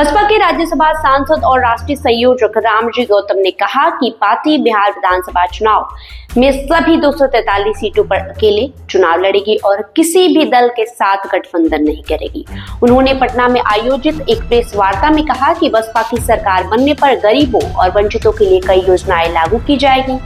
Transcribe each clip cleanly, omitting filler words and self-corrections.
बसपा के राज्यसभा सांसद और राष्ट्रीय संयोजक रामजी गौतम ने कहा कि पार्टी बिहार विधानसभा चुनाव में सभी 243 सीटों पर अकेले चुनाव लड़ेगी और किसी भी दल के साथ गठबंधन नहीं करेगी। उन्होंने पटना में आयोजित एक प्रेस वार्ता में कहा कि बसपा की सरकार बनने पर गरीबों और वंचितों के लिए कई योजनाएं लागू की जाएगी।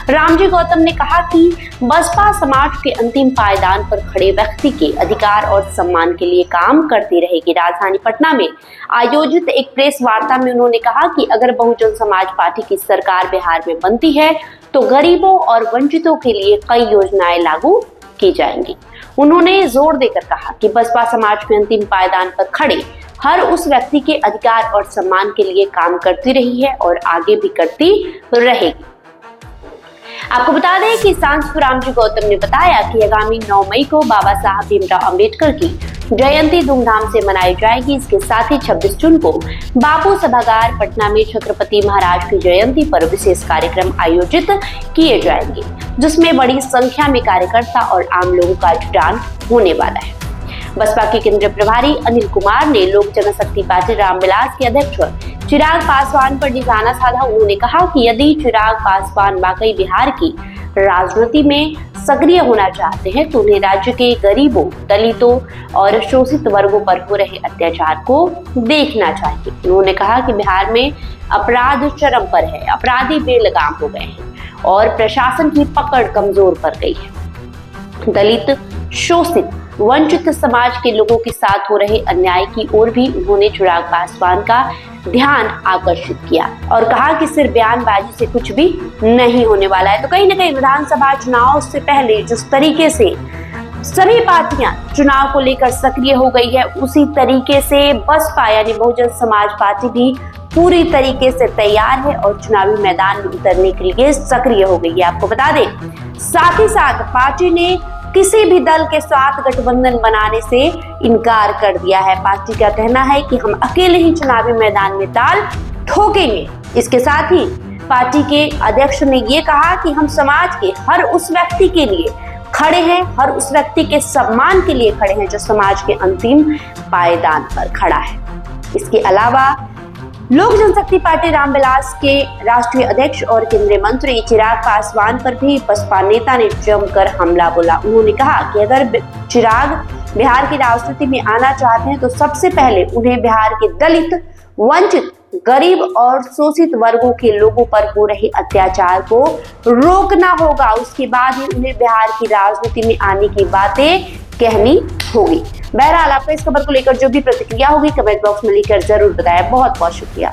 रामजी गौतम ने कहा कि बसपा समाज के अंतिम पायदान पर खड़े व्यक्ति के अधिकार और सम्मान के लिए काम करती रहेगी। राजधानी पटना में आयोजित एक प्रेस वार्ता में उन्होंने कहा कि अगर बहुजन समाज पार्टी की सरकार बिहार में बनती है तो गरीबों और वंचितों के लिए कई योजनाएं लागू की जाएंगी। उन्होंने जोर देकर कहा कि बसपा समाज में अंतिम पायदान पर खड़े हर उस व्यक्ति के अधिकार और सम्मान के लिए काम करती रही है और आगे भी करती रहेगी। आपको बता दें कि सांसद रामजी गौतम ने बताया कि आगामी 9 मई को बाबा साहब भीमराव अंबेडकर की जयंती धूमधाम से मनाई जाएगी। इसके साथ ही 26 जून को बापू सभागार पटना में छत्रपति महाराज की जयंती पर विशेष कार्यक्रम आयोजित किए जाएंगे, जिसमें बड़ी संख्या में कार्यकर्ता और आम लोगों का जुटान होने वाला है। बसपा के केंद्रीय प्रभारी अनिल कुमार ने लोक जनशक्ति पार्टी रामविलास के अध्यक्ष चिराग पासवान पर निशाना साधा। उन्होंने कहा कि यदि चिराग पासवान वाकई बिहार की राजनीति में सक्रिय होना चाहते हैं तो उन्हें राज्य के गरीबों, दलितों और शोषित वर्गों पर हो रहे अत्याचार को देखना चाहिए। उन्होंने कहा कि बिहार में अपराध चरम पर है, अपराधी बेलगाम हो गए हैं और प्रशासन की पकड़ कमजोर पड़ गई है। दलित, शोषित, वंचित समाज के लोगों के साथ हो रहे अन्याय की ओर भी उन्होंने चिराग पासवान का ध्यान आकर्षित किया और कहा कि सिर्फ बयानबाजी से कुछ भी नहीं होने वाला है। तो कहीं न कहीं विधानसभा चुनाव से पहले जिस तरीके से सभी पार्टियां चुनाव को लेकर सक्रिय हो गई है, उसी तरीके से बसपा यानी बहुजन समाज पार्टी भी पूरी तरीके से तैयार है और चुनावी मैदान में उतरने के लिए सक्रिय हो गई है। आपको बता दें, साथ ही साथ पार्टी ने किसी भी दल के साथ गठबंधन बनाने से इनकार कर दिया है। पार्टी का कहना है कि हम अकेले ही चुनावी मैदान में ताल ठोकेंगे। इसके साथ ही पार्टी के अध्यक्ष ने ये कहा कि हम समाज के हर उस व्यक्ति के लिए खड़े हैं, हर उस व्यक्ति के सम्मान के लिए खड़े हैं जो समाज के अंतिम पायदान पर खड़ा है। इसके अलावा लोक जनशक्ति पार्टी रामविलास के राष्ट्रीय अध्यक्ष और केंद्रीय मंत्री चिराग पासवान पर भी बसपा नेता ने जमकर हमला बोला। उन्होंने कहा कि अगर चिराग बिहार की राजनीति में आना चाहते हैं तो सबसे पहले उन्हें बिहार के दलित, वंचित, गरीब और शोषित वर्गों के लोगों पर हो रहे अत्याचार को रोकना होगा। उसके बाद ही उन्हें बिहार की राजनीति में आने की बातें कहनी होगी। बहरहाल आपको इस खबर को लेकर जो भी प्रतिक्रिया होगी कमेंट बॉक्स में लिखकर जरूर बताएं। बहुत बहुत शुक्रिया।